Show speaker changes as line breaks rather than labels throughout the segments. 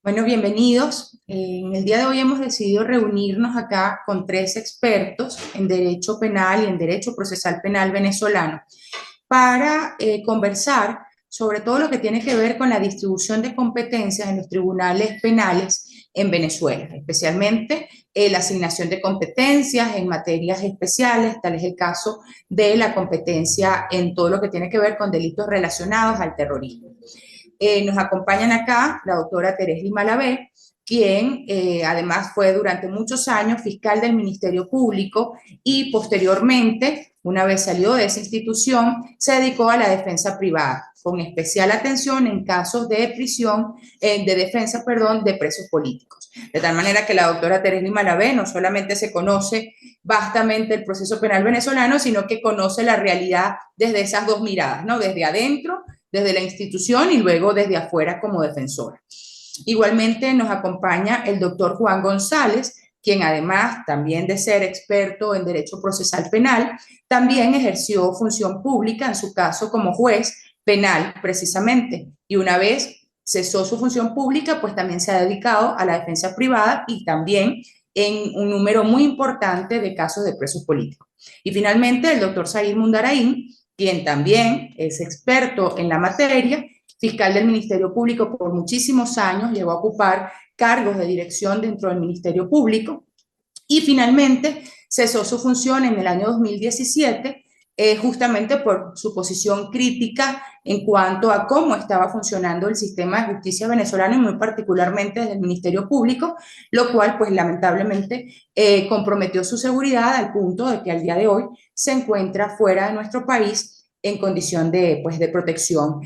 Bueno, bienvenidos. En el día de hoy hemos decidido reunirnos acá con tres expertos en Derecho Penal y en Derecho Procesal Penal venezolano para conversar sobre todo lo que tiene que ver con la distribución de competencias en los tribunales penales en Venezuela, especialmente la asignación de competencias en materias especiales, tal es el caso de la competencia en todo lo que tiene que ver con delitos relacionados al terrorismo. Nos acompañan acá la doctora Teresa Malavé, quien además fue durante muchos años fiscal del Ministerio Público y posteriormente, una vez salió de esa institución, se dedicó a la defensa privada, con especial atención en casos de prisión, de defensa, perdón, de presos políticos. De tal manera que la doctora Teresa Malavé no solamente se conoce vastamente el proceso penal venezolano, sino que conoce la realidad desde esas dos miradas, ¿no? Desde adentro, desde la institución y luego desde afuera como defensora. Igualmente nos acompaña el doctor Juan González, quien además también de ser experto en derecho procesal penal, también ejerció función pública, en su caso como juez penal precisamente, y una vez cesó su función pública, pues también se ha dedicado a la defensa privada y también en un número muy importante de casos de presos políticos. Y finalmente el doctor Said Mundarain, quien también es experto en la materia, fiscal del Ministerio Público por muchísimos años, llegó a ocupar cargos de dirección dentro del Ministerio Público y finalmente cesó su función en el año 2017 justamente por su posición crítica en cuanto a cómo estaba funcionando el sistema de justicia venezolano y muy particularmente desde el Ministerio Público, lo cual pues lamentablemente comprometió su seguridad al punto de que al día de hoy se encuentra fuera de nuestro país en condición de, pues, de protección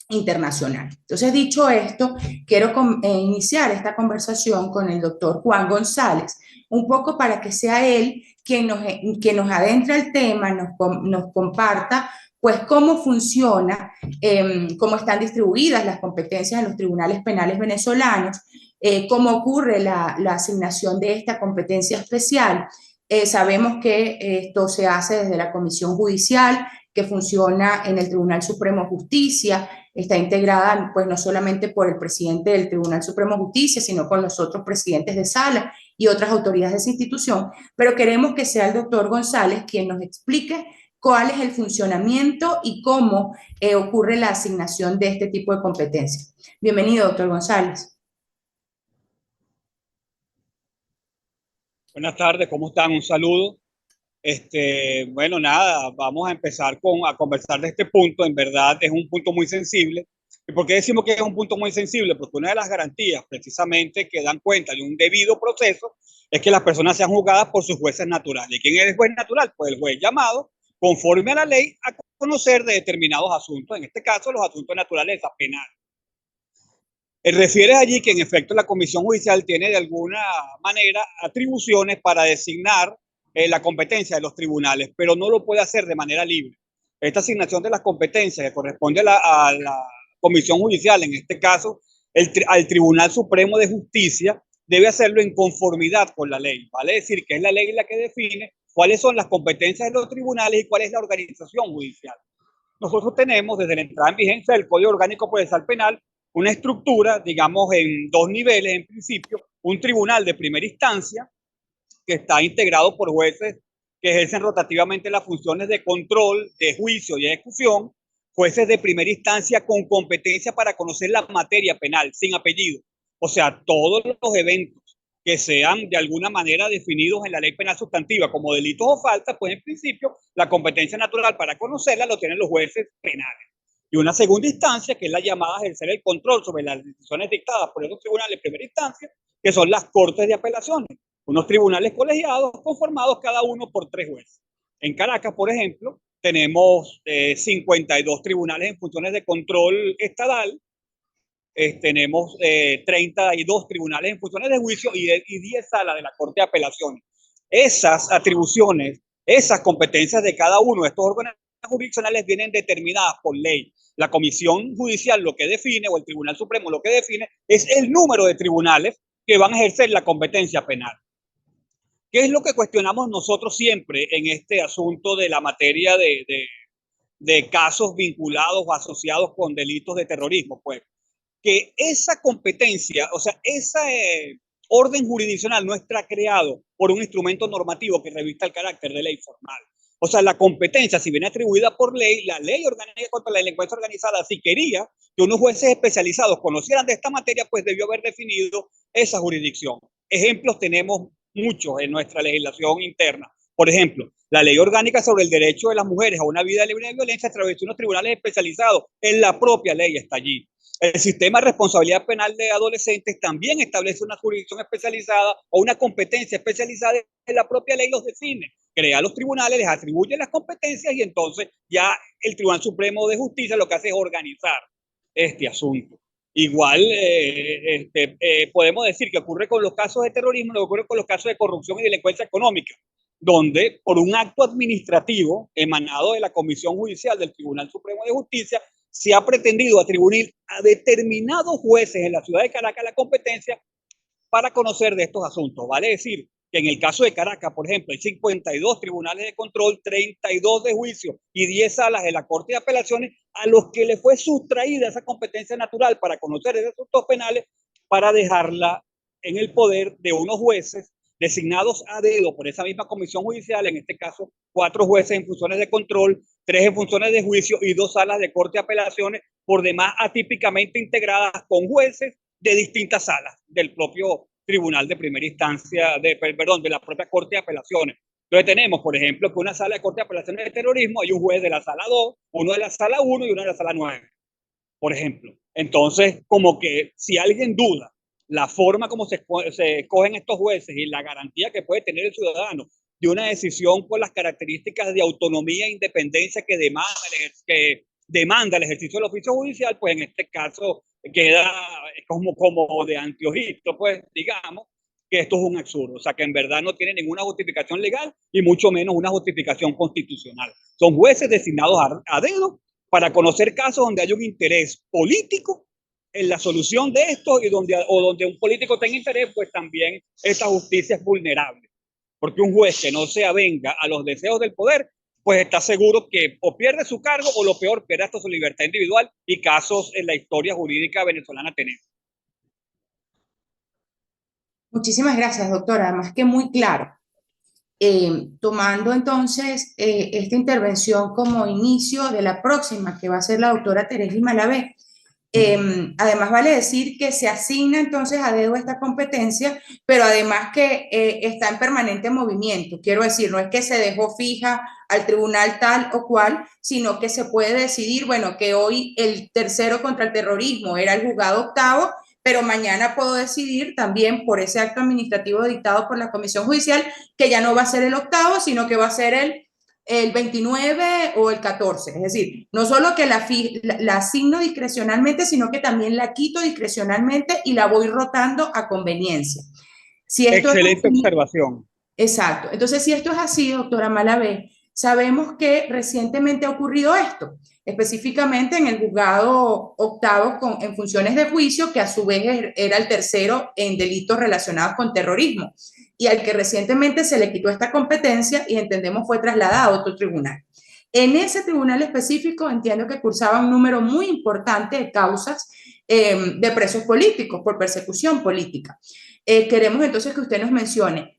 internacional. Entonces, dicho esto, quiero iniciar esta conversación con el doctor Juan González, un poco para que sea él quien nos adentre al tema, nos comparta pues cómo funciona, cómo están distribuidas las competencias en los tribunales penales venezolanos, cómo ocurre la asignación de esta competencia especial. Sabemos que esto se hace desde la Comisión Judicial, que funciona en el Tribunal Supremo de Justicia, está integrada pues no solamente por el presidente del Tribunal Supremo de Justicia, sino con los otros presidentes de sala y otras autoridades de esa institución, pero queremos que sea el doctor González quien nos explique cuál es el funcionamiento y cómo ocurre la asignación de este tipo de competencias. Bienvenido, doctor González.
Buenas tardes, ¿cómo están? Un saludo. Bueno, nada, vamos a empezar a conversar de este punto. En verdad es un punto muy sensible. ¿Y por qué decimos que es un punto muy sensible? Porque una de las garantías precisamente que dan cuenta de un debido proceso es que las personas sean juzgadas por sus jueces naturales. ¿Y quién es el juez natural? Pues el juez llamado conforme a la ley a conocer de determinados asuntos, en este caso los asuntos de naturaleza penal. Refieres allí que en efecto la Comisión Judicial tiene de alguna manera atribuciones para designar la competencia de los tribunales, pero no lo puede hacer de manera libre. Esta asignación de las competencias que corresponde a la Comisión Judicial, en este caso al Tribunal Supremo de Justicia, debe hacerlo en conformidad con la ley. Vale decir que es la ley la que define cuáles son las competencias de los tribunales y cuál es la organización judicial. Nosotros tenemos desde la entrada en vigencia del Código Orgánico Procesal Penal una estructura, digamos, en dos niveles en principio, un tribunal de primera instancia que está integrado por jueces que ejercen rotativamente las funciones de control, de juicio y ejecución, jueces de primera instancia con competencia para conocer la materia penal, sin apellido. O sea, todos los eventos que sean de alguna manera definidos en la ley penal sustantiva como delitos o faltas, pues en principio la competencia natural para conocerla lo tienen los jueces penales. Y una segunda instancia, que es la llamada a ejercer el control sobre las decisiones dictadas por esos tribunales de primera instancia, que son las cortes de apelaciones, unos tribunales colegiados conformados cada uno por 3 jueces. En Caracas, por ejemplo, tenemos 52 tribunales en funciones de control estatal, tenemos 32 tribunales en funciones de juicio y 10 salas de la Corte de Apelaciones. Esas atribuciones, esas competencias de cada uno de estos órganos jurisdiccionales vienen determinadas por ley. La Comisión Judicial lo que define, o el Tribunal Supremo lo que define, es el número de tribunales que van a ejercer la competencia penal. ¿Qué es lo que cuestionamos nosotros siempre en este asunto de la materia de casos vinculados o asociados con delitos de terrorismo? Pues que esa competencia, o sea, ese orden jurisdiccional no está creado por un instrumento normativo que revista el carácter de ley formal. O sea, la competencia, si viene atribuida por ley, la ley orgánica contra la delincuencia organizada, si quería que unos jueces especializados conocieran de esta materia, pues debió haber definido esa jurisdicción. Ejemplos tenemos muchos en nuestra legislación interna. Por ejemplo, la ley orgánica sobre el derecho de las mujeres a una vida libre de violencia a través de unos tribunales especializados. En la propia ley está allí. El sistema de responsabilidad penal de adolescentes también establece una jurisdicción especializada o una competencia especializada en la propia ley los define. Crea los tribunales, les atribuye las competencias y entonces ya el Tribunal Supremo de Justicia lo que hace es organizar este asunto. Igual podemos decir que ocurre con los casos de terrorismo, lo que ocurre con los casos de corrupción y delincuencia económica, donde por un acto administrativo emanado de la Comisión Judicial del Tribunal Supremo de Justicia se ha pretendido atribuir a determinados jueces en la ciudad de Caracas la competencia para conocer de estos asuntos. Vale decir que en el caso de Caracas, por ejemplo, hay 52 tribunales de control, 32 de juicio y 10 salas de la Corte de Apelaciones a los que le fue sustraída esa competencia natural para conocer esos asuntos penales para dejarla en el poder de unos jueces designados a dedo por esa misma comisión judicial, en este caso 4 jueces en funciones de control, 3 en funciones de juicio y 2 salas de Corte de Apelaciones, por demás atípicamente integradas con jueces de distintas salas del propio Tribunal de Primera Instancia, de la propia Corte de Apelaciones. Entonces tenemos, por ejemplo, que una sala de Corte de Apelaciones de Terrorismo hay un juez de la sala 2, uno de la sala 1 y uno de la sala 9, por ejemplo. Entonces, como que si alguien duda la forma como se escogen estos jueces y la garantía que puede tener el ciudadano de una decisión con las características de autonomía e independencia que demanda el ejercicio del oficio judicial, pues en este caso queda como de anteojito, pues digamos que esto es un absurdo, o sea que en verdad no tiene ninguna justificación legal y mucho menos una justificación constitucional. Son jueces designados a dedo para conocer casos donde hay un interés político en la solución de esto y donde un político tenga interés, pues también esta justicia es vulnerable. Porque un juez que no se avenga a los deseos del poder, pues está seguro que o pierde su cargo o lo peor, pierde hasta su libertad individual, y casos en la historia jurídica venezolana tenemos.
Muchísimas gracias, doctora. Además que muy claro. Tomando entonces esta intervención como inicio de la próxima, que va a ser la doctora Teresa Malavé. Además, vale decir que se asigna entonces a dedo esta competencia, pero además que está en permanente movimiento. Quiero decir, no es que se dejó fija al tribunal tal o cual, sino que se puede decidir, bueno, que hoy el tercero contra el terrorismo era el juzgado octavo, pero mañana puedo decidir también por ese acto administrativo dictado por la Comisión Judicial que ya no va a ser el octavo, sino que va a ser el 29 o el 14. Es decir, no solo que la asigno discrecionalmente, sino que también la quito discrecionalmente y la voy rotando a conveniencia. Si esto
Excelente
es así,
observación.
exacto. Entonces, si esto es así, doctora Malavé, sabemos que recientemente ha ocurrido esto, específicamente en el juzgado octavo en funciones de juicio, que a su vez era el tercero en delitos relacionados con terrorismo, y al que recientemente se le quitó esta competencia y entendemos fue trasladado a otro tribunal. En ese tribunal específico entiendo que cursaba un número muy importante de causas de presos políticos por persecución política. Queremos entonces que usted nos mencione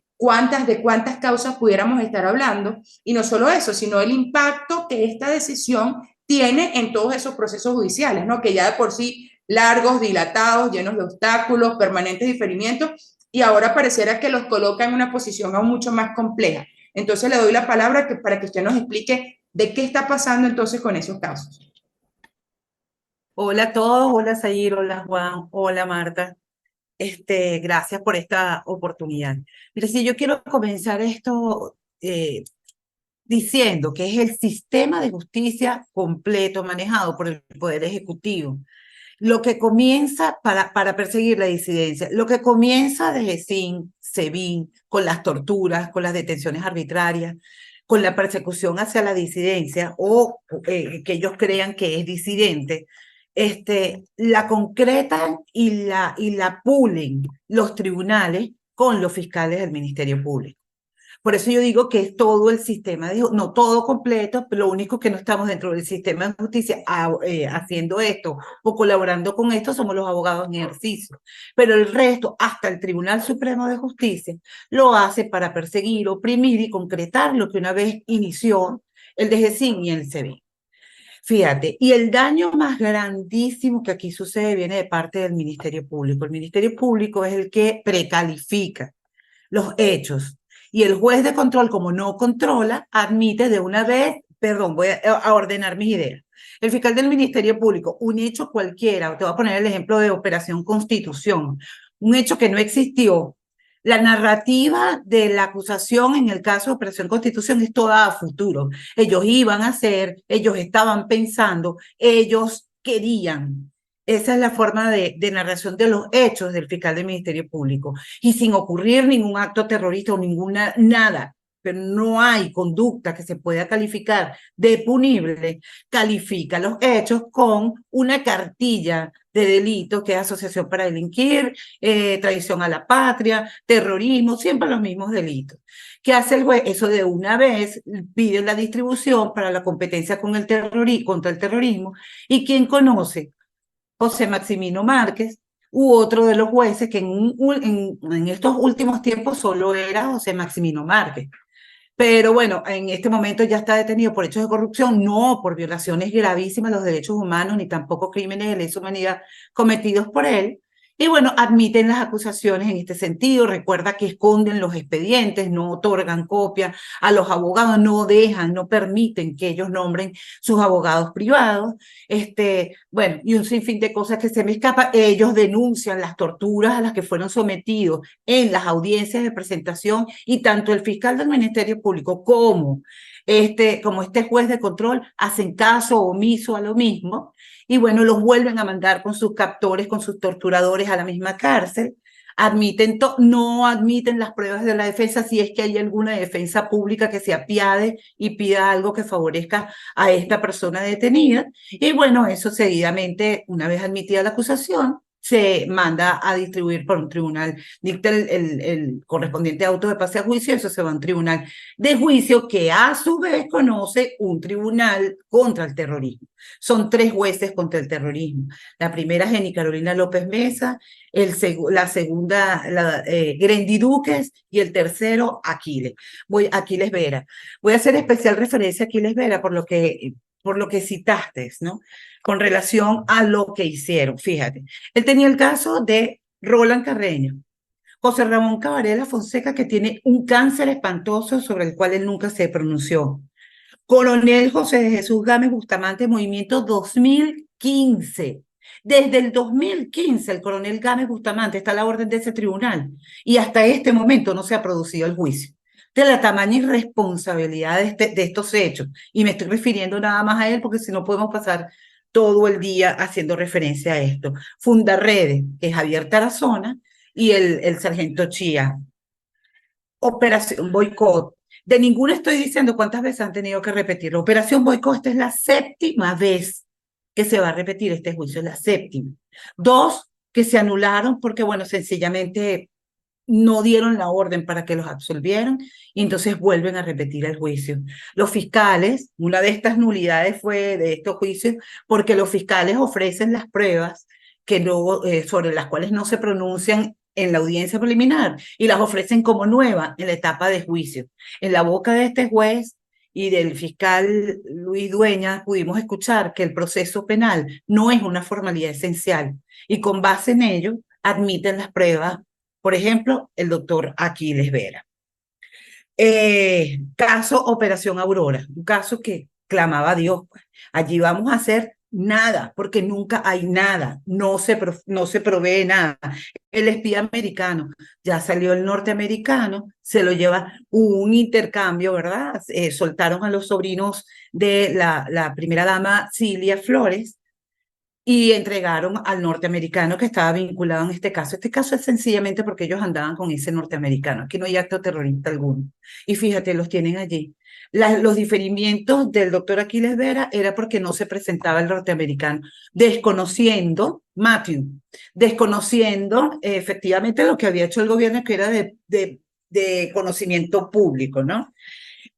de cuántas causas pudiéramos estar hablando, y no solo eso, sino el impacto que esta decisión tiene en todos esos procesos judiciales, ¿no? Que ya de por sí largos, dilatados, llenos de obstáculos, permanentes diferimientos, y ahora pareciera que los coloca en una posición aún mucho más compleja. Entonces le doy la palabra para que usted nos explique de qué está pasando entonces con esos casos.
Hola a todos, hola Zahir, hola Juan, hola Marta. Gracias por esta oportunidad. Mira, si yo quiero comenzar esto diciendo que es el sistema de justicia completo manejado por el Poder Ejecutivo, lo que comienza para perseguir la disidencia, lo que comienza desde SEBIN, con las torturas, con las detenciones arbitrarias, con la persecución hacia la disidencia o que ellos crean que es disidente, la concretan y la pulen los tribunales con los fiscales del Ministerio Público. Por eso yo digo que es todo el sistema, no todo completo, pero lo único que no estamos dentro del sistema de justicia haciendo esto o colaborando con esto somos los abogados en ejercicio. Pero el resto, hasta el Tribunal Supremo de Justicia, lo hace para perseguir, oprimir y concretar lo que una vez inició el DGCIN y el SEBIN. Fíjate, y el daño más grandísimo que aquí sucede viene de parte del Ministerio Público. El Ministerio Público es el que precalifica los hechos y el juez de control, como no controla, admite de una vez, perdón, voy a ordenar mis ideas. El fiscal del Ministerio Público, un hecho cualquiera, te voy a poner el ejemplo de Operación Constitución, un hecho que no existió. La narrativa de la acusación en el caso de Operación Constitución es toda a futuro. Ellos iban a hacer, ellos estaban pensando, ellos querían. Esa es la forma de narración de los hechos del fiscal del Ministerio Público. Y sin ocurrir ningún acto terrorista o ninguna, nada, pero no hay conducta que se pueda calificar de punible, califica los hechos con una cartilla de delito que es asociación para delinquir, traición a la patria, terrorismo, siempre los mismos delitos. ¿Qué hace el juez? Eso de una vez pide la distribución para la competencia con contra el terrorismo. ¿Y quién conoce? José Maximino Márquez, u otro de los jueces que en estos últimos tiempos solo era José Maximino Márquez. Pero bueno, en este momento ya está detenido por hechos de corrupción, no por violaciones gravísimas de los derechos humanos, ni tampoco crímenes de lesa humanidad cometidos por él. Y bueno, admiten las acusaciones en este sentido. Recuerda que esconden los expedientes, no otorgan copia a los abogados, no dejan, no permiten que ellos nombren sus abogados privados. Bueno, y un sinfín de cosas que se me escapan. Ellos denuncian las torturas a las que fueron sometidos en las audiencias de presentación y tanto el fiscal del Ministerio Público como este juez de control hacen caso omiso a lo mismo y bueno, los vuelven a mandar con sus captores, con sus torturadores a la misma cárcel. No admiten las pruebas de la defensa si es que hay alguna defensa pública que se apiade y pida algo que favorezca a esta persona detenida. Y bueno, eso seguidamente, una vez admitida la acusación, se manda a distribuir por un tribunal, dicta el correspondiente auto de pase a juicio, eso se va a un tribunal de juicio que a su vez conoce un tribunal contra el terrorismo. Son 3 jueces contra el terrorismo. La primera es Jenny Carolina López Mesa, la segunda, Grendy Duques, y el tercero, Aquiles Vera. Voy a hacer especial referencia a Aquiles Vera por lo que citaste, ¿no? Con relación a lo que hicieron. Fíjate, él tenía el caso de Roland Carreño, José Ramón Cabarela Fonseca, que tiene un cáncer espantoso sobre el cual él nunca se pronunció. Coronel José de Jesús Gámez Bustamante, Movimiento 2015. Desde el 2015 el coronel Gámez Bustamante está a la orden de ese tribunal y hasta este momento no se ha producido el juicio. De la tamaña irresponsabilidad de estos hechos. Y me estoy refiriendo nada más a él porque si no podemos pasar todo el día haciendo referencia a esto. Fundarredes, que es Javier Tarazona, y el sargento Chía. Operación Boicot. De ninguna estoy diciendo cuántas veces han tenido que repetirlo. Operación Boicot, esta es la 7ª vez que se va a repetir este juicio, es la 7ª. 2 que se anularon porque, bueno, sencillamente no dieron la orden para que los absolvieran y entonces vuelven a repetir el juicio. Los fiscales, una de estas nulidades fue de estos juicios porque los fiscales ofrecen las pruebas que no, sobre las cuales no se pronuncian en la audiencia preliminar y las ofrecen como nuevas en la etapa de juicio. En la boca de este juez y del fiscal Luis Dueñas pudimos escuchar que el proceso penal no es una formalidad esencial y con base en ello admiten las pruebas. Por ejemplo, el doctor Aquiles Vera. Caso Operación Aurora, un caso que clamaba a Dios. Pues. Allí vamos a hacer nada, porque nunca hay nada, no se provee nada. El espía americano, ya salió el norteamericano, se lo lleva un intercambio, ¿verdad? Soltaron a los sobrinos de la primera dama Cilia Flores, y entregaron al norteamericano que estaba vinculado en este caso. Este caso es sencillamente porque ellos andaban con ese norteamericano. Aquí no hay acto terrorista alguno. Y fíjate, los tienen allí. Los diferimientos del doctor Aquiles Vera era porque no se presentaba el norteamericano, desconociendo efectivamente lo que había hecho el gobierno, que era de de conocimiento público, ¿no?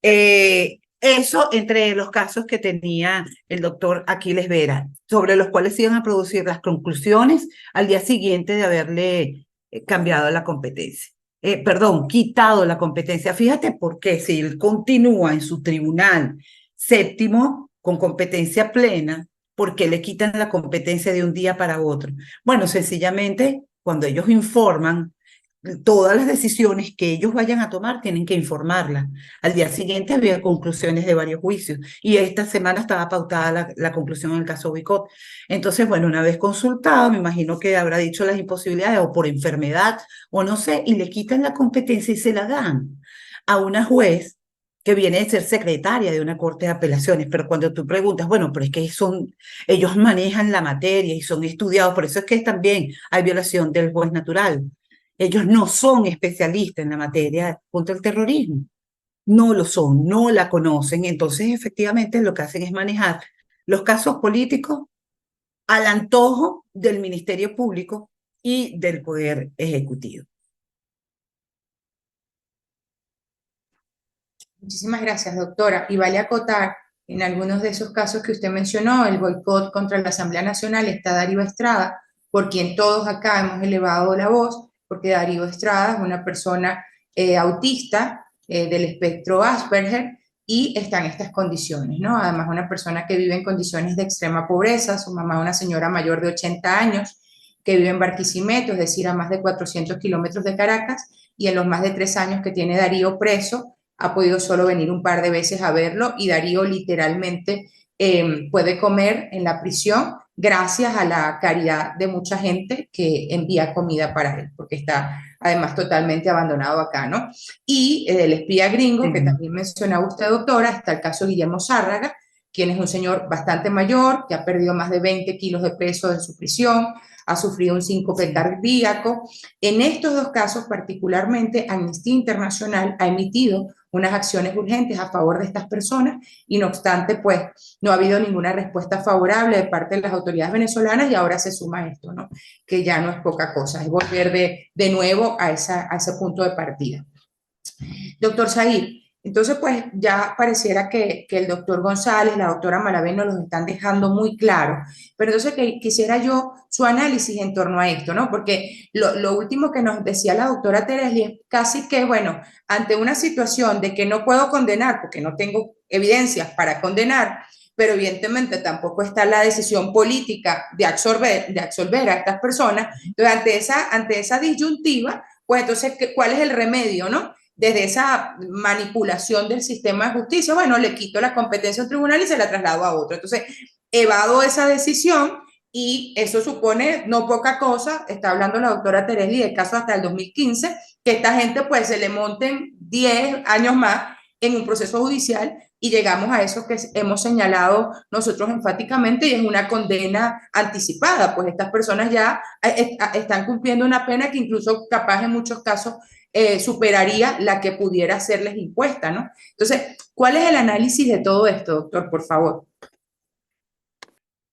Eso entre los casos que tenía el doctor Aquiles Vera, sobre los cuales se iban a producir las conclusiones al día siguiente de haberle cambiado la competencia. Perdón, quitado la competencia. Fíjate por qué, si él continúa en su tribunal séptimo con competencia plena, ¿por qué le quitan la competencia de un día para otro? Bueno, sencillamente, cuando ellos informan, todas las decisiones que ellos vayan a tomar tienen que informarlas. Al día siguiente había conclusiones de varios juicios y esta semana estaba pautada la conclusión en el caso Bicot. Entonces, bueno, una vez consultado, me imagino que habrá dicho las imposibilidades o por enfermedad o no sé, y le quitan la competencia y se la dan a una juez que viene de ser secretaria de una corte de apelaciones, pero cuando tú preguntas, bueno, pero es que ellos manejan la materia y son estudiados, por eso es que también hay violación del juez natural. Ellos no son especialistas en la materia contra el terrorismo. No lo son, no la conocen. Entonces, efectivamente, lo que hacen es manejar los casos políticos al antojo del Ministerio Público y del Poder Ejecutivo.
Muchísimas gracias, doctora. Y vale acotar, en algunos de esos casos que usted mencionó, el boicot contra la Asamblea Nacional, está Darío Estrada, por quien todos acá hemos elevado la voz, porque Darío Estrada es una persona autista del espectro Asperger y está en estas condiciones, ¿no? Además, una persona que vive en condiciones de extrema pobreza, su mamá es una señora mayor de 80 años, que vive en Barquisimeto, es decir, a más de 400 kilómetros de Caracas, y en los más de 3 años que tiene Darío preso, ha podido solo venir un par de veces a verlo y Darío literalmente puede comer en la prisión gracias a la caridad de mucha gente que envía comida para él, porque está además totalmente abandonado acá, ¿no? Y el espía gringo, que también mencionaba usted, doctora, está el caso de Guillermo Zárraga, quien es un señor bastante mayor, que ha perdido más de 20 kilos de peso en su prisión, ha sufrido un síncope cardíaco. En estos dos casos particularmente, Amnistía Internacional ha emitido unas acciones urgentes a favor de estas personas y no obstante, pues no ha habido ninguna respuesta favorable de parte de las autoridades venezolanas y ahora se suma esto, ¿no? Que ya no es poca cosa, es volver de nuevo a ese punto de partida. Doctor Zahir, entonces pues ya pareciera que el doctor González, la doctora Malavé nos los están dejando muy claro, pero entonces quisiera yo su análisis en torno a esto, ¿no? Porque lo último que nos decía la doctora Teresli es casi que, bueno, ante una situación de que no puedo condenar porque no tengo evidencias para condenar, pero evidentemente tampoco está la decisión política de absolver a estas personas, entonces ante esa disyuntiva, pues entonces, ¿cuál es el remedio, no? Desde esa manipulación del sistema de justicia, bueno, le quito la competencia a un tribunal y se la traslado a otro. Entonces, evado esa decisión y eso supone no poca cosa, está hablando la doctora Teresli del caso hasta el 2015, que esta gente pues se le monten 10 años más en un proceso judicial y llegamos a eso que hemos señalado nosotros enfáticamente y es una condena anticipada, pues estas personas ya están cumpliendo una pena que incluso capaz en muchos casos superaría la que pudiera serles impuesta, ¿no? Entonces, ¿cuál es el análisis de todo esto, doctor, por favor?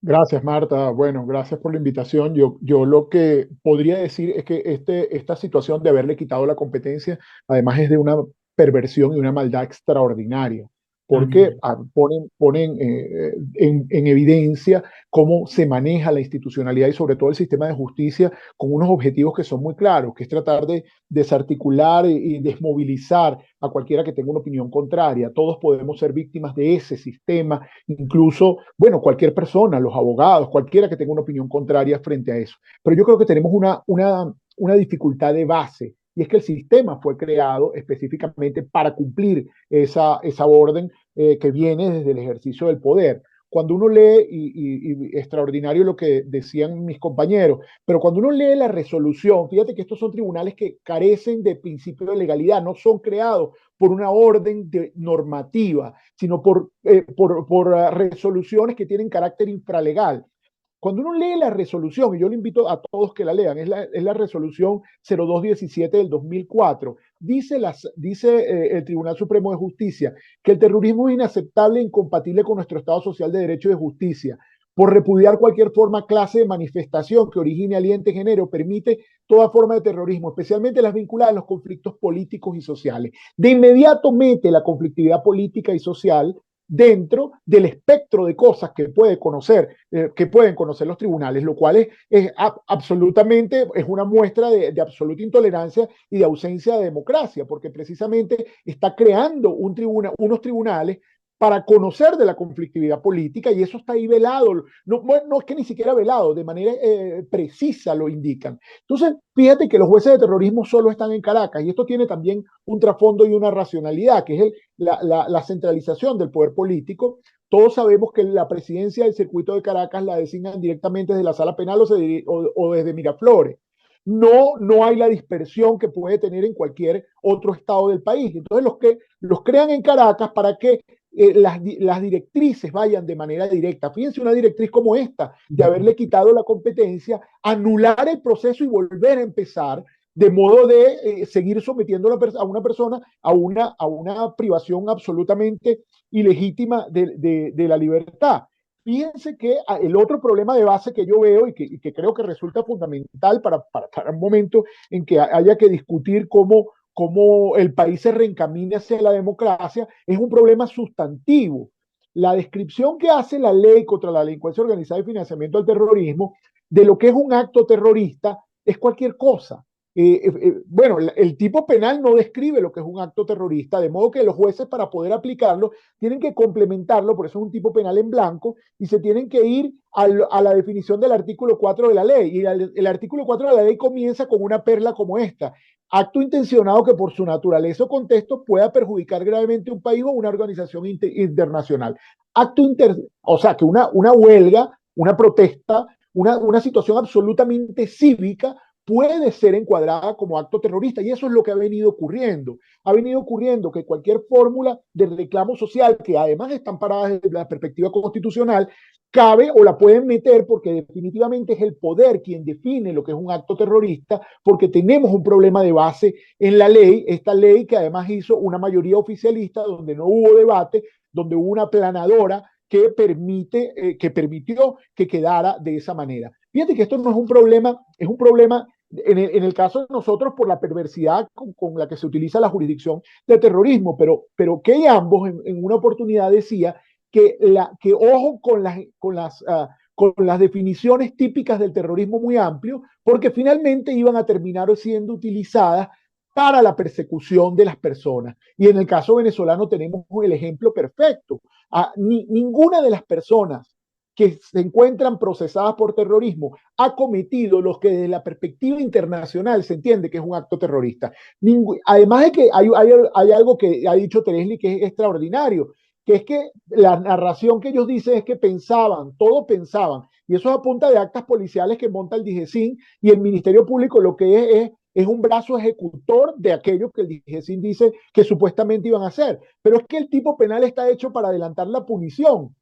Gracias, Marta. Bueno, gracias por la invitación. Yo lo que podría decir es que esta situación de haberle quitado la competencia, además es de una perversión y una maldad extraordinaria, porque ponen en evidencia cómo se maneja la institucionalidad y sobre todo el sistema de justicia con unos objetivos que son muy claros, que es tratar de desarticular y desmovilizar a cualquiera que tenga una opinión contraria. Todos podemos ser víctimas de ese sistema, incluso, bueno, cualquier persona, los abogados, cualquiera que tenga una opinión contraria frente a eso. Pero yo creo que tenemos una dificultad de base, y es que el sistema fue creado específicamente para cumplir esa orden que viene desde el ejercicio del poder. Cuando uno lee, y extraordinario lo que decían mis compañeros, pero cuando uno lee la resolución, fíjate que estos son tribunales que carecen de principio de legalidad, no son creados por una orden normativa, sino por resoluciones que tienen carácter infralegal. Cuando uno lee la resolución, y yo le invito a todos que la lean, es la resolución 0217 del 2004, dice el Tribunal Supremo de Justicia que el terrorismo es inaceptable e incompatible con nuestro Estado social de Derecho y de Justicia. por repudiar cualquier forma, clase de manifestación que origine, aliente, genere o permite toda forma de terrorismo, especialmente las vinculadas a los conflictos políticos y sociales. De inmediato mete la conflictividad política y social dentro del espectro de cosas que pueden conocer los tribunales, lo cual absolutamente es una muestra de absoluta intolerancia y de ausencia de democracia, porque precisamente está creando unos tribunales para conocer de la conflictividad política, y eso está ahí velado, no es que ni siquiera velado, de manera precisa lo indican. Entonces, fíjate que los jueces de terrorismo solo están en Caracas, y esto tiene también un trasfondo y una racionalidad, que es la centralización del poder político. Todos sabemos que la presidencia del circuito de Caracas la designan directamente desde la sala penal o desde Miraflores. No hay la dispersión que puede tener en cualquier otro estado del país. Entonces, los crean en Caracas para que las directrices vayan de manera directa. Fíjense una directriz como esta, de haberle quitado la competencia, anular el proceso y volver a empezar, de modo de seguir sometiendo a una persona a una privación absolutamente ilegítima de la libertad. Fíjense que el otro problema de base que yo veo y que creo que resulta fundamental para un momento en que haya que discutir cómo el país se reencamine hacia la democracia, es un problema sustantivo. La descripción que hace la ley contra la delincuencia organizada y financiamiento del terrorismo de lo que es un acto terrorista es cualquier cosa. Bueno, el tipo penal no describe lo que es un acto terrorista, de modo que los jueces, para poder aplicarlo, tienen que complementarlo, por eso es un tipo penal en blanco, y se tienen que ir a la definición del artículo 4 de la ley. Y el artículo 4 de la ley comienza con una perla como esta: acto intencionado que por su naturaleza o contexto pueda perjudicar gravemente un país o una organización internacional. O sea, que una huelga, una protesta, una situación absolutamente cívica puede ser encuadrada como acto terrorista, y eso es lo que ha venido ocurriendo. Ha venido ocurriendo que cualquier fórmula de reclamo social, que además están paradas desde la perspectiva constitucional, cabe o la pueden meter, porque definitivamente es el poder quien define lo que es un acto terrorista, porque tenemos un problema de base en la ley, esta ley que además hizo una mayoría oficialista, donde no hubo debate, donde hubo una aplanadora que permitió que quedara de esa manera. Fíjate que esto no es un problema, es un problema en el caso de nosotros por la perversidad con la que se utiliza la jurisdicción de terrorismo, pero que ambos en una oportunidad decía que ojo con las definiciones típicas del terrorismo muy amplio, porque finalmente iban a terminar siendo utilizadas para la persecución de las personas. Y en el caso venezolano tenemos el ejemplo perfecto. Ninguna de las personas que se encuentran procesadas por terrorismo ha cometido lo que desde la perspectiva internacional se entiende que es un acto terrorista. Además de que hay algo que ha dicho Teresli que es extraordinario, que es que la narración que ellos dicen es que todos pensaban, y eso es a punta de actas policiales que monta el DIGESIN, y el Ministerio Público lo que es un brazo ejecutor de aquello que el DIGESIN dice que supuestamente iban a hacer. Pero es que el tipo penal está hecho para adelantar la punición,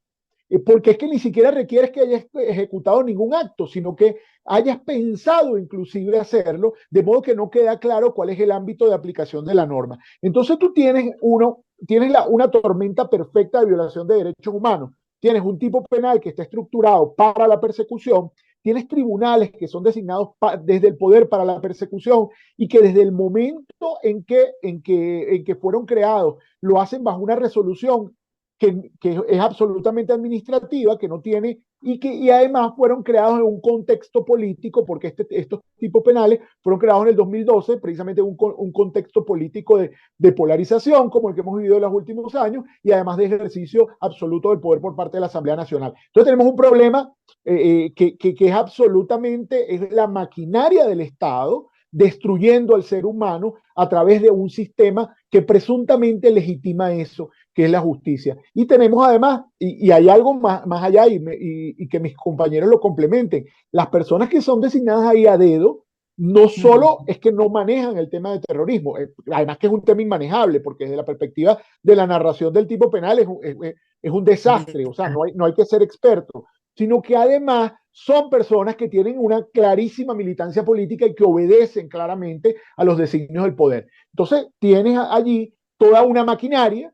porque es que ni siquiera requieres que hayas ejecutado ningún acto, sino que hayas pensado inclusive hacerlo, de modo que no queda claro cuál es el ámbito de aplicación de la norma. Entonces tú tienes una tormenta perfecta de violación de derechos humanos. Tienes un tipo penal que está estructurado para la persecución, tienes tribunales que son designados desde el poder para la persecución, y que desde el momento en que fueron creados lo hacen bajo una resolución que es absolutamente administrativa, que no tiene, y además fueron creados en un contexto político, porque estos tipos penales fueron creados en el 2012, precisamente en un contexto político de polarización, como el que hemos vivido en los últimos años, y además de ejercicio absoluto del poder por parte de la Asamblea Nacional. Entonces tenemos un problema que es absolutamente, es la maquinaria del Estado destruyendo al ser humano a través de un sistema que presuntamente legitima eso, que es la justicia. Y tenemos además, y hay algo más allá, y que mis compañeros lo complementen, las personas que son designadas ahí a dedo, no solo es que no manejan el tema de terrorismo, además que es un tema inmanejable, porque desde la perspectiva de la narración del tipo penal es un desastre, o sea, no hay que ser experto, sino que además son personas que tienen una clarísima militancia política y que obedecen claramente a los designios del poder. Entonces, tienes allí toda una maquinaria,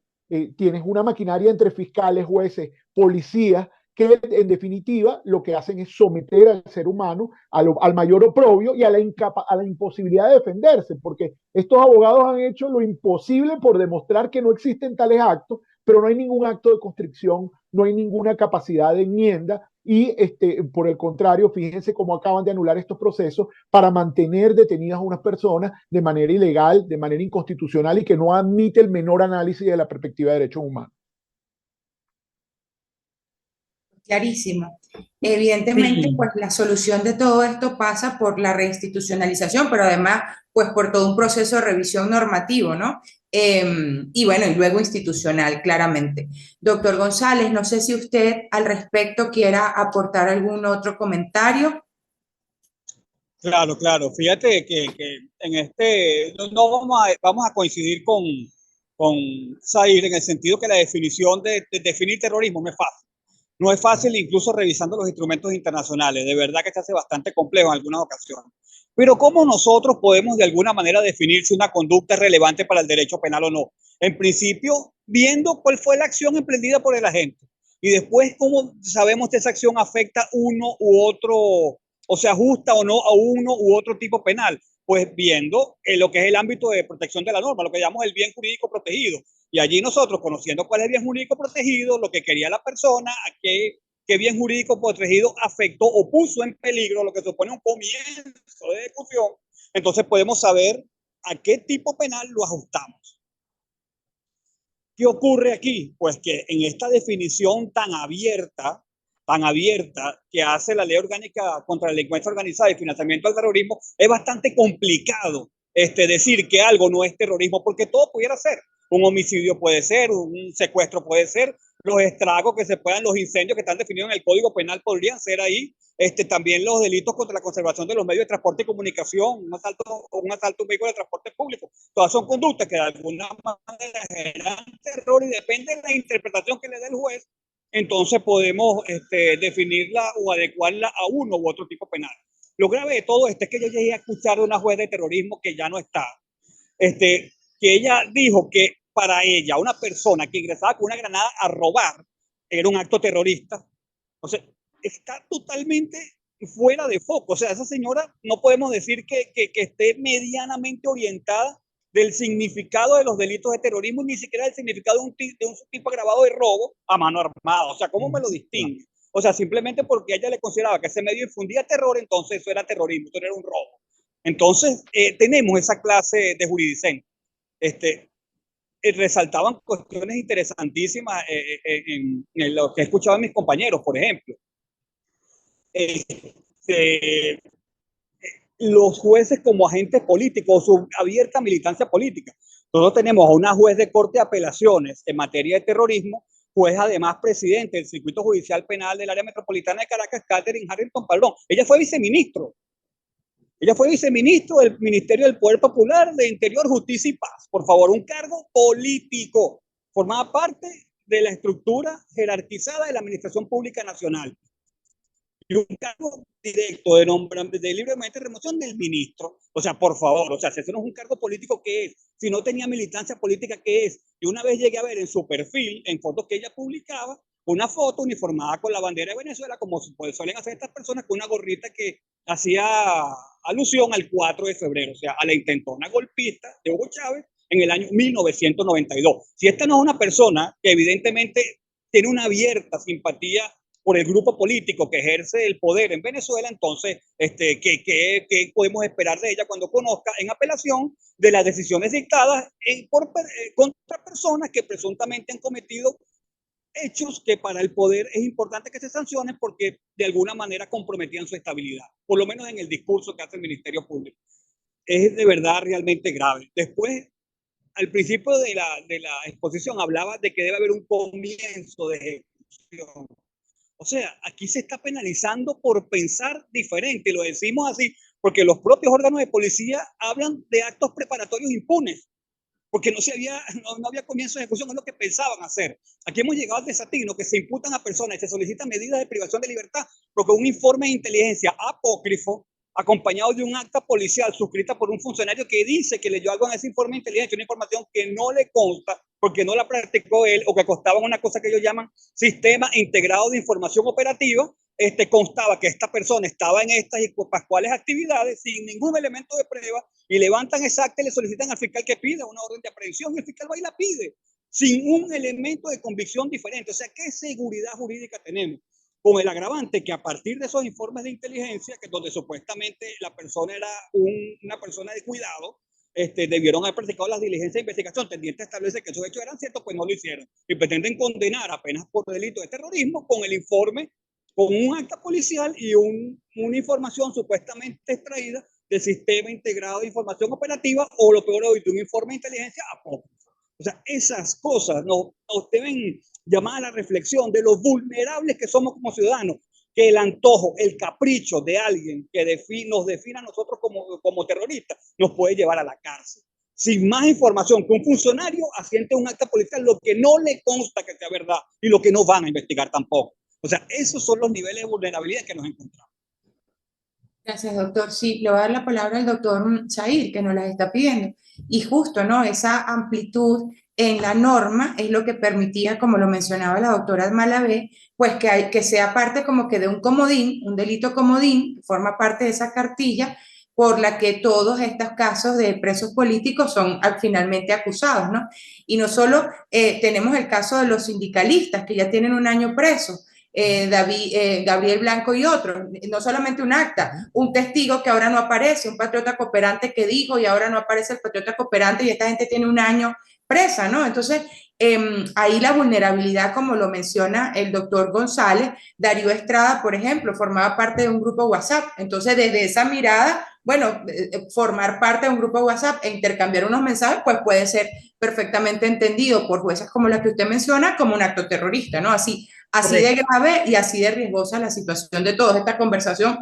tienes una maquinaria entre fiscales, jueces, policías, que en definitiva lo que hacen es someter al ser humano al mayor oprobio y a la imposibilidad de defenderse, porque estos abogados han hecho lo imposible por demostrar que no existen tales actos, pero no hay ningún acto de constricción, no hay ninguna capacidad de enmienda y por el contrario, fíjense cómo acaban de anular estos procesos para mantener detenidas a unas personas de manera ilegal, de manera inconstitucional y que no admite el menor análisis de la perspectiva de derechos humanos.
Clarísimo. Evidentemente,
Sí.
pues la solución de todo esto pasa por la reinstitucionalización, pero además, pues por todo un proceso de revisión normativo, ¿no? Y bueno, y luego institucional, claramente. Doctor González, no sé si usted al respecto quiera aportar algún otro comentario.
Claro, claro. Fíjate que en no vamos a coincidir con Zaire en el sentido que la definición de definir terrorismo no es fácil. No es fácil, incluso revisando los instrumentos internacionales. De verdad que se hace bastante complejo en algunas ocasiones. Pero ¿cómo nosotros podemos de alguna manera definir si una conducta es relevante para el derecho penal o no? En principio, viendo cuál fue la acción emprendida por el agente. Y después, ¿cómo sabemos que esa acción afecta uno u otro, o se ajusta o no a uno u otro tipo penal? Pues viendo lo que es el ámbito de protección de la norma, lo que llamamos el bien jurídico protegido. Y allí nosotros, conociendo cuál es el bien jurídico protegido, lo que quería la persona, a qué bien jurídico protegido afectó o puso en peligro, lo que supone un comienzo de discusión, entonces podemos saber a qué tipo penal lo ajustamos. ¿Qué ocurre aquí? Pues que en esta definición tan abierta que hace la Ley Orgánica contra la Delincuencia Organizada y Financiamiento del Terrorismo, es bastante complicado decir que algo no es terrorismo, porque todo pudiera ser. Un homicidio puede ser, un secuestro puede ser, los estragos que se puedan, los incendios que están definidos en el Código Penal podrían ser ahí, también los delitos contra la conservación de los medios de transporte y comunicación, un asalto a un vehículo de transporte público. Todas son conductas que de alguna manera generan terror y depende de la interpretación que le dé el juez, entonces podemos definirla o adecuarla a uno u otro tipo penal. Lo grave de todo esto es que yo llegué a escuchar de una juez de terrorismo que ya no está, que ella dijo que para ella una persona que ingresaba con una granada a robar era un acto terrorista. O sea, está totalmente fuera de foco. O sea, esa señora no podemos decir que esté medianamente orientada del significado de los delitos de terrorismo, ni siquiera del significado de un tipo agravado de robo a mano armada. O sea, ¿cómo me lo distingue? O sea, simplemente porque ella le consideraba que ese medio infundía terror, entonces eso era terrorismo, eso era un robo. Entonces, tenemos esa clase de jurisdicción. Resaltaban cuestiones interesantísimas en lo que he escuchado de mis compañeros, por ejemplo. Los jueces como agentes políticos, su abierta militancia política. Nosotros tenemos a una juez de corte de apelaciones en materia de terrorismo, juez además presidente del Circuito Judicial Penal del Área Metropolitana de Caracas, Catherine Harrington Paldón. Ella fue viceministro. Ella fue viceministro del Ministerio del Poder Popular de Interior, Justicia y Paz. Por favor, un cargo político. Formaba parte de la estructura jerarquizada de la Administración Pública Nacional. Y un cargo directo de libremente remoción del ministro. O sea, por favor, o sea, si eso no es un cargo político, ¿qué es? Si no tenía militancia política, ¿qué es? Y una vez llegué a ver en su perfil, en fotos que ella publicaba, una foto uniformada con la bandera de Venezuela, como suelen hacer estas personas, con una gorrita que hacía alusión al 4 de febrero, o sea, a la intentona golpista de Hugo Chávez en el año 1992. Si esta no es una persona que evidentemente tiene una abierta simpatía por el grupo político que ejerce el poder en Venezuela, entonces, ¿qué podemos esperar de ella cuando conozca en apelación de las decisiones dictadas contra personas que presuntamente han cometido hechos que para el poder es importante que se sancionen porque de alguna manera comprometían su estabilidad, por lo menos en el discurso que hace el Ministerio Público? Es de verdad realmente grave. Después, al principio de la exposición hablaba de que debe haber un comienzo de ejecución. O sea, aquí se está penalizando por pensar diferente, lo decimos así, porque los propios órganos de policía hablan de actos preparatorios impunes, porque no había comienzo de ejecución, es lo que pensaban hacer. Aquí hemos llegado al desatino que se imputan a personas y se solicitan medidas de privación de libertad, porque un informe de inteligencia apócrifo, acompañado de un acta policial suscrita por un funcionario que dice que leyó algo en ese informe de inteligencia, una información que no le consta, porque no la practicó él, o que costaban una cosa que ellos llaman Sistema Integrado de Información Operativa. Constaba que esta persona estaba en estas y pascuales actividades sin ningún elemento de prueba, y levantan esa acta y le solicitan al fiscal que pida una orden de aprehensión, y el fiscal va y la pide sin un elemento de convicción diferente. O sea, ¿qué seguridad jurídica tenemos? Con el agravante que a partir de esos informes de inteligencia, que donde supuestamente la persona era una persona de cuidado, debieron haber practicado las diligencias de investigación tendientes a establecer que esos hechos eran ciertos, pues no lo hicieron. Y pretenden condenar apenas por delito de terrorismo con el informe, con un acta policial y una información supuestamente extraída del Sistema Integrado de Información Operativa, o lo peor hoy, de un informe de inteligencia apócrifo. O sea, esas cosas nos deben llamar a la reflexión de lo vulnerables que somos como ciudadanos, que el antojo, el capricho de alguien que nos defina a nosotros como terroristas nos puede llevar a la cárcel. Sin más información que un funcionario asiente un acta policial, lo que no le consta que sea verdad y lo que no van a investigar tampoco. O sea, esos son los niveles de vulnerabilidad que nos encontramos.
Gracias, doctor. Sí, le voy a dar la palabra al doctor Zahir, que nos las está pidiendo. Y justo, ¿no? Esa amplitud en la norma es lo que permitía, como lo mencionaba la doctora Malavé, pues que sea parte como que de un comodín, un delito comodín, que forma parte de esa cartilla por la que todos estos casos de presos políticos son finalmente acusados, ¿no? Y no solo tenemos el caso de los sindicalistas, que ya tienen un año presos, Gabriel Blanco y otros, no solamente un acta, un testigo que ahora no aparece, un patriota cooperante que dijo y ahora no aparece el patriota cooperante, y esta gente tiene un año presa, ¿no? Entonces, ahí la vulnerabilidad, como lo menciona el doctor González, Darío Estrada, por ejemplo, formaba parte de un grupo WhatsApp. Entonces, desde esa mirada, bueno, formar parte de un grupo WhatsApp e intercambiar unos mensajes, pues puede ser perfectamente entendido por jueces como la que usted menciona como un acto terrorista, ¿no? Así de grave y así de riesgosa la situación de toda esta conversación,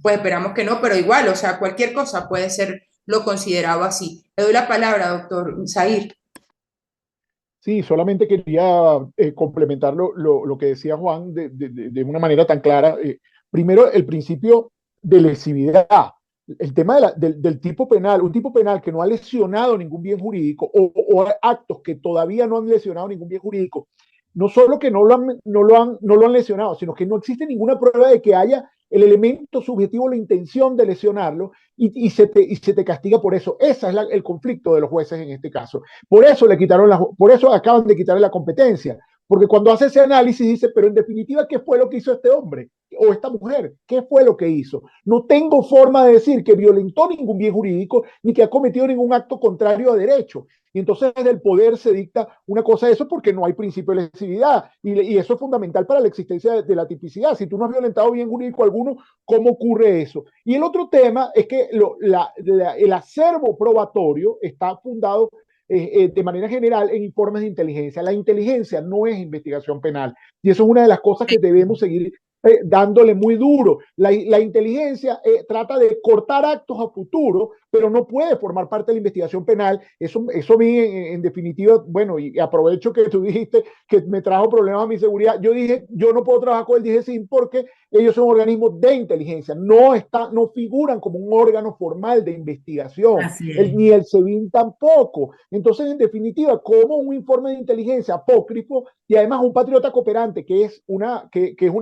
pues esperamos que no, pero igual, o sea, cualquier cosa puede ser lo considerado así. Le doy la palabra, doctor Zahir.
Sí, solamente quería complementar lo que decía Juan de una manera tan clara. Primero, el principio de lesividad. El tema del tipo penal, un tipo penal que no ha lesionado ningún bien jurídico, o actos que todavía no han lesionado ningún bien jurídico, no solo que no lo han lesionado, sino que no existe ninguna prueba de que haya el elemento subjetivo, la intención de lesionarlo, y se te castiga por eso. Ese es el conflicto de los jueces en este caso. Por eso acaban de quitarle la competencia, porque cuando hace ese análisis dice, pero en definitiva, ¿qué fue lo que hizo este hombre o esta mujer? ¿Qué fue lo que hizo? No tengo forma de decir que violentó ningún bien jurídico ni que ha cometido ningún acto contrario a derecho. Y entonces desde el poder se dicta una cosa de eso, porque no hay principio de lesividad, y eso es fundamental para la existencia de la tipicidad. Si tú no has violentado bien jurídico alguno, ¿cómo ocurre eso? Y el otro tema es que el acervo probatorio está fundado de manera general en informes de inteligencia. La inteligencia no es investigación penal, y eso es una de las cosas que debemos seguir dándole muy duro. La inteligencia trata de cortar actos a futuro, pero no puede formar parte de la investigación penal. Eso a mí, en definitiva, bueno, y aprovecho que tú dijiste que me trajo problemas a mi seguridad. Yo dije, yo no puedo trabajar con el DGCIN porque ellos son organismos de inteligencia, no figuran como un órgano formal de investigación, ni el SEBIN tampoco. Entonces, en definitiva, como un informe de inteligencia apócrifo, y además un patriota cooperante, que es una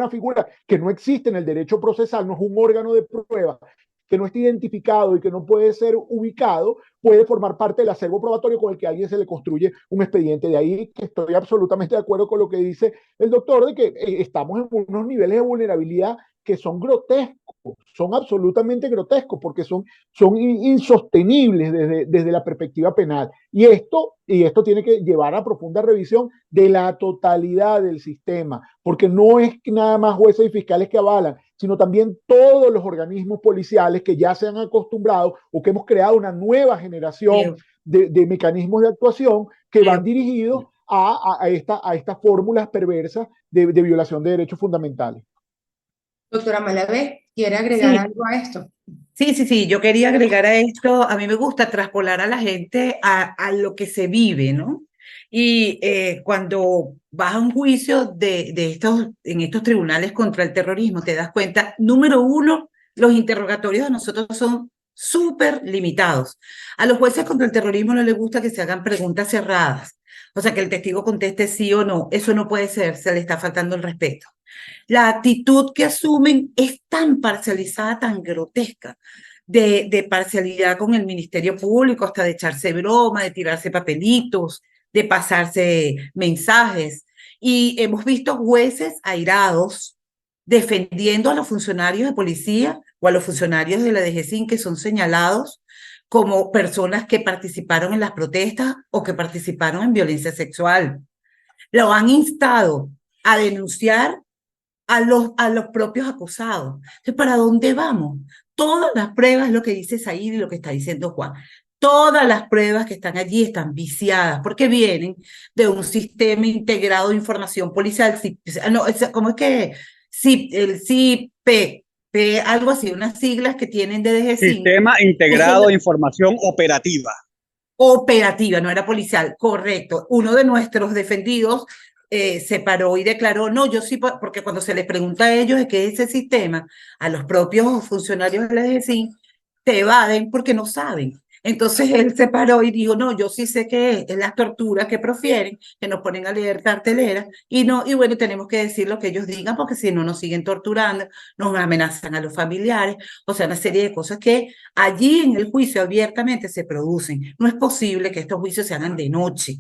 figura que no existe en el derecho procesal, no es un órgano de prueba, que no está identificado y que no puede ser ubicado, puede formar parte del acervo probatorio con el que a alguien se le construye un expediente. De ahí que estoy absolutamente de acuerdo con lo que dice el doctor, de que estamos en unos niveles de vulnerabilidad que son grotescos, son absolutamente grotescos, porque son insostenibles desde la perspectiva penal. Y esto tiene que llevar a profunda revisión de la totalidad del sistema, porque no es nada más jueces y fiscales que avalan, sino también todos los organismos policiales que ya se han acostumbrado, o que hemos creado una nueva generación de mecanismos de actuación que van dirigidos a estas fórmulas perversas de violación de derechos fundamentales.
Doctora Malavé, ¿quiere agregar algo a esto?
Sí, yo quería agregar a esto, a mí me gusta traspolar a la gente a lo que se vive, ¿no? Y cuando vas a un juicio en estos tribunales contra el terrorismo, te das cuenta, número uno, los interrogatorios de nosotros son súper limitados. A los jueces contra el terrorismo no les gusta que se hagan preguntas cerradas. O sea, que el testigo conteste sí o no. Eso no puede ser, se le está faltando el respeto. La actitud que asumen es tan parcializada, tan grotesca, de parcialidad con el Ministerio Público, hasta de echarse broma, de tirarse papelitos, de pasarse mensajes. Y hemos visto jueces airados defendiendo a los funcionarios de policía o a los funcionarios de la DGCIN que son señalados como personas que participaron en las protestas o que participaron en violencia sexual. Lo han instado a denunciar a los propios acusados. Entonces, ¿para dónde vamos? Todas las pruebas, lo que dice Said y lo que está diciendo Juan, todas las pruebas que están allí están viciadas porque vienen de un sistema integrado de información policial. No, ¿cómo es que? El CIP, algo así, unas siglas que tienen de DGCIN.
Sistema Integrado de Información Operativa.
Operativa, no era policial, correcto. Uno de nuestros defendidos se paró y declaró, no, yo sí, porque cuando se les pregunta a ellos de qué es ese sistema, a los propios funcionarios de la DGCIN, te evaden porque no saben. Entonces él se paró y dijo, no, yo sí sé qué es las torturas que profieren, que nos ponen a leer carteleras, y bueno, tenemos que decir lo que ellos digan, porque si no nos siguen torturando, nos amenazan a los familiares, o sea, una serie de cosas que allí en el juicio abiertamente se producen. No es posible que estos juicios se hagan de noche.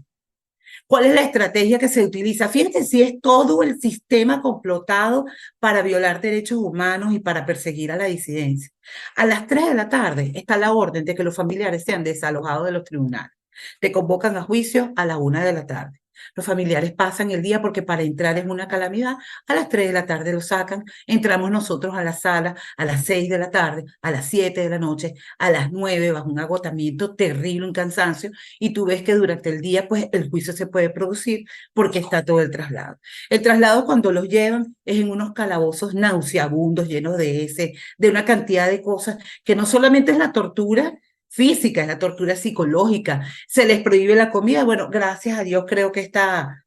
¿Cuál es la estrategia que se utiliza? Fíjense si es todo el sistema complotado para violar derechos humanos y para perseguir a la disidencia. A las 3 de la tarde está la orden de que los familiares sean desalojados de los tribunales. Te convocan a juicio a la 1 de la tarde. Los familiares pasan el día porque para entrar es una calamidad. A las 3 de la tarde lo sacan. Entramos nosotros a la sala a las 6 de la tarde, a las 7 de la noche, a las 9, bajo un agotamiento terrible, un cansancio. Y tú ves que durante el día, pues el juicio se puede producir porque está todo el traslado. El traslado, cuando los llevan, es en unos calabozos nauseabundos, llenos de una cantidad de cosas que no solamente es la tortura física, es la tortura psicológica, se les prohíbe la comida. Bueno, gracias a Dios creo que esta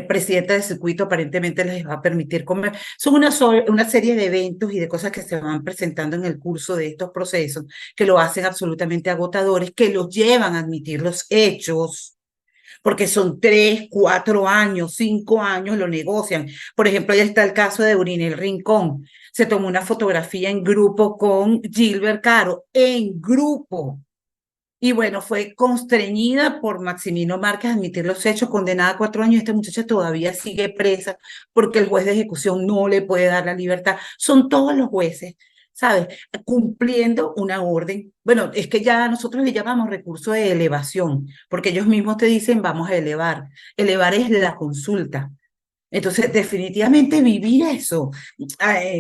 presidenta del circuito aparentemente les va a permitir comer. Son una serie de eventos y de cosas que se van presentando en el curso de estos procesos que lo hacen absolutamente agotadores, que los llevan a admitir los hechos, porque son 3, 4 años, 5 años, lo negocian. Por ejemplo, ya está el caso de Urinel Rincón. Se tomó una fotografía en grupo con Gilbert Caro, en grupo. Y bueno, fue constreñida por Maximino Márquez a admitir los hechos, condenada a 4 años. Esta muchacha todavía sigue presa porque el juez de ejecución no le puede dar la libertad. Son todos los jueces, ¿sabes? Cumpliendo una orden. Bueno, es que ya nosotros le llamamos recurso de elevación, porque ellos mismos te dicen, vamos a elevar. Elevar es la consulta. Entonces, definitivamente vivir eso.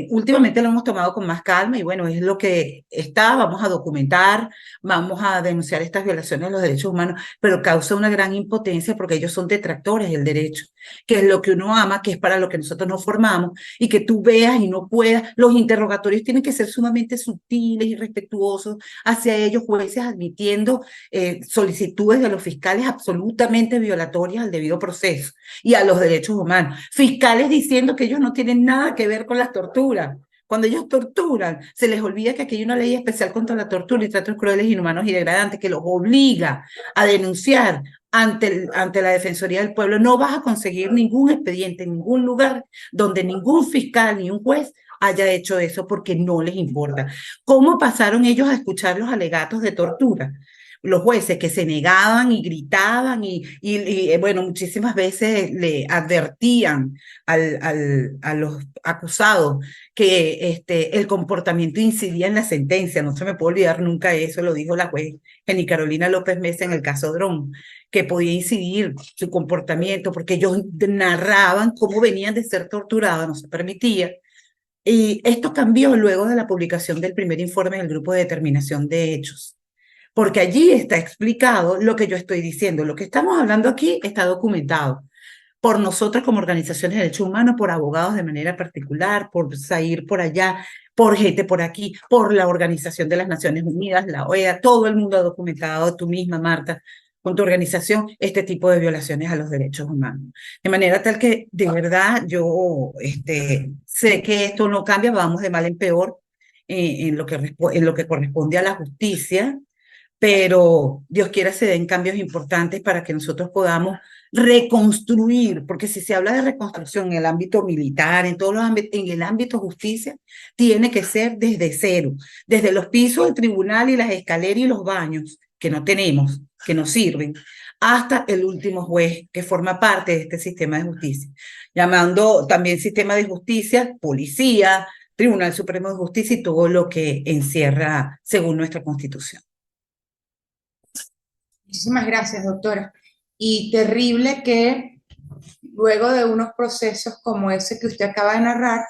Últimamente lo hemos tomado con más calma y bueno, es lo que está. Vamos a documentar, vamos a denunciar estas violaciones de los derechos humanos, pero causa una gran impotencia porque ellos son detractores del derecho, que es lo que uno ama, que es para lo que nosotros nos formamos, y que tú veas y no puedas. Los interrogatorios tienen que ser sumamente sutiles y respetuosos hacia ellos, jueces admitiendo solicitudes de los fiscales absolutamente violatorias al debido proceso y a los derechos humanos. Fiscales diciendo que ellos no tienen nada que ver con las torturas. Cuando ellos torturan, se les olvida que aquí hay una ley especial contra la tortura y tratos crueles, inhumanos y degradantes que los obliga a denunciar ante la Defensoría del Pueblo. No vas a conseguir ningún expediente en ningún lugar donde ningún fiscal ni un juez haya hecho eso porque no les importa. ¿Cómo pasaron ellos a escuchar los alegatos de tortura? Los jueces que se negaban y gritaban bueno, muchísimas veces le advertían a los acusados que el comportamiento incidía en la sentencia. No se me puede olvidar nunca eso, lo dijo la juez Jenny Carolina López Mesa en el caso Dron, que podía incidir su comportamiento porque ellos narraban cómo venían de ser torturados, no se permitía. Y esto cambió luego de la publicación del primer informe del Grupo de Determinación de Hechos, porque allí está explicado lo que yo estoy diciendo. Lo que estamos hablando aquí está documentado por nosotros como organizaciones de derechos humanos, por abogados de manera particular, por SAIR por allá, por gente por aquí, por la Organización de las Naciones Unidas, la OEA. Todo el mundo ha documentado, tú misma, Marta, con tu organización, este tipo de violaciones a los derechos humanos. De manera tal que, de verdad, yo sé que esto no cambia, vamos de mal en peor en lo que corresponde a la justicia, pero Dios quiera se den cambios importantes para que nosotros podamos reconstruir, porque si se habla de reconstrucción en el ámbito militar, en todos los ámbitos, en el ámbito justicia, tiene que ser desde cero, desde los pisos del tribunal y las escaleras y los baños, que no tenemos, que no sirven, hasta el último juez que forma parte de este sistema de justicia, llamando también sistema de justicia, policía, Tribunal Supremo de Justicia y todo lo que encierra según nuestra Constitución.
Muchísimas gracias, doctora. Y terrible que luego de unos procesos como ese que usted acaba de narrar,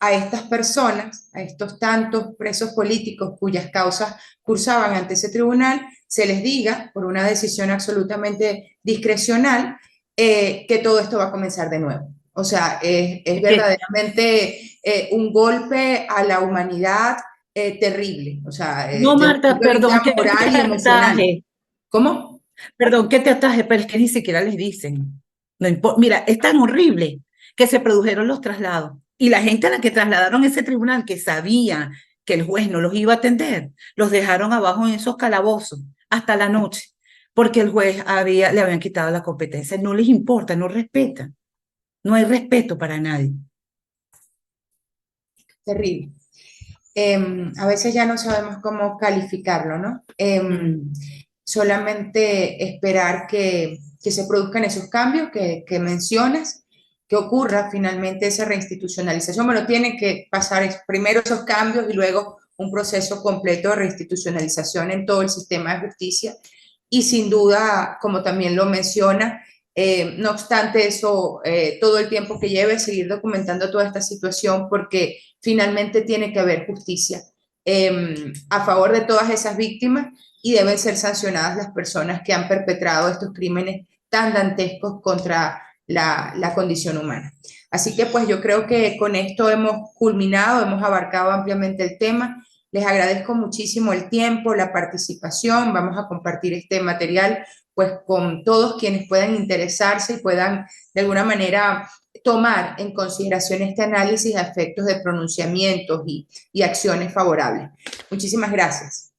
a estas personas, a estos tantos presos políticos cuyas causas cursaban ante ese tribunal, se les diga, por una decisión absolutamente discrecional, que todo esto va a comenzar de nuevo. O sea, es verdaderamente un golpe a la humanidad terrible. O sea,
No,
desde el
Marta,
punto de vista
perdón que
moral y
te
emocional.
ataje.
¿Cómo?
Perdón que te ataje, pero es que ni siquiera les dicen. No mira, es tan horrible que se produjeron los traslados y la gente a la que trasladaron ese tribunal, que sabía que el juez no los iba a atender, los dejaron abajo en esos calabozos hasta la noche, porque el juez le habían quitado la competencia. No les importa, no respetan. No hay respeto para nadie.
Terrible. A veces ya no sabemos cómo calificarlo, ¿no? Solamente esperar que se produzcan esos cambios que mencionas, que ocurra finalmente esa reinstitucionalización. Bueno, tienen que pasar primero esos cambios y luego un proceso completo de reinstitucionalización en todo el sistema de justicia. Y sin duda, como también lo menciona, no obstante eso, todo el tiempo que lleve, seguir documentando toda esta situación porque finalmente tiene que haber justicia a favor de todas esas víctimas y deben ser sancionadas las personas que han perpetrado estos crímenes tan dantescos contra la condición humana. Así que pues yo creo que con esto hemos culminado, hemos abarcado ampliamente el tema. Les agradezco muchísimo el tiempo, la participación. Vamos a compartir este material pues con todos quienes puedan interesarse y puedan de alguna manera tomar en consideración este análisis a efectos de pronunciamientos y acciones favorables. Muchísimas gracias.